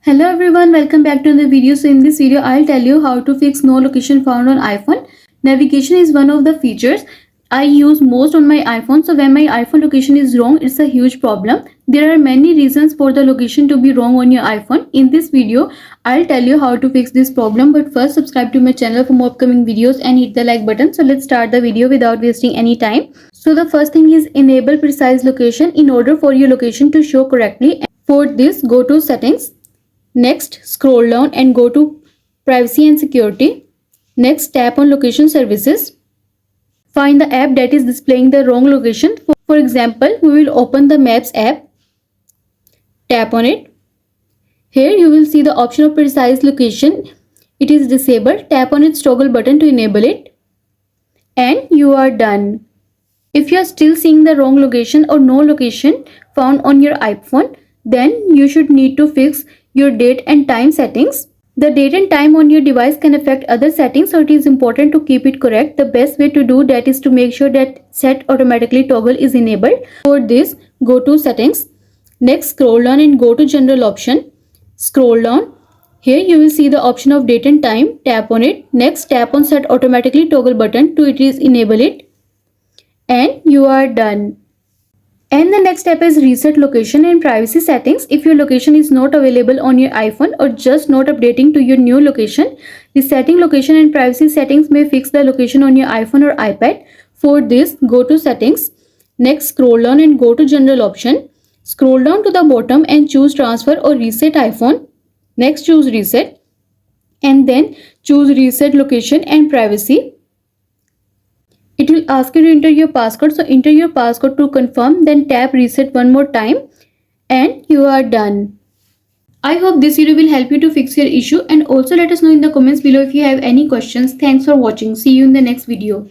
Hello everyone, welcome back to the video. So in this video, I'll tell you how to fix no location found on iPhone. Navigation is one of the features I use most on my iPhone. So when my iPhone location is wrong, it's a huge problem. There are many reasons for the location to be wrong on your iPhone. In this video, I'll tell you how to fix this problem. But first, subscribe to my channel for more upcoming videos and hit the like button. So let's start the video without wasting any time. So the first thing is enable precise location in order for your location to show correctly. For this, go to settings. Next, scroll down and go to Privacy and Security. Next, tap on Location Services. Find the app that is displaying the wrong location. For example, we will open the Maps app. Tap on it. Here you will see the option of precise location. It is disabled. Tap on its toggle button to enable it. And you are done. If you are still seeing the wrong location or no location found on your iPhone, then you should need to fix your date and time settings. The date and time on your device can affect other settings, so it is important to keep it correct. The best way to do that is to make sure that set automatically toggle is enabled. For this, go to settings. Next, scroll down and go to general option. Scroll down. Here you will see the option of date and time. Tap on it. Next, tap on set automatically toggle button to enable it. And you are done. And the next step is reset location and privacy settings. If your location is not available on your iPhone or just not updating to your new location, resetting location and privacy settings may fix the location on your iPhone or iPad. For this, go to settings. Next, scroll down and go to general option. Scroll down to the bottom and choose transfer or reset iPhone. Next, choose reset. And then choose reset location and privacy. It will ask you to enter your passcode. So enter your passcode to confirm, then tap reset one more time and you are done. I hope this video will help you to fix your issue, and also let us know in the comments below if you have any questions. Thanks for watching. See you in the next video.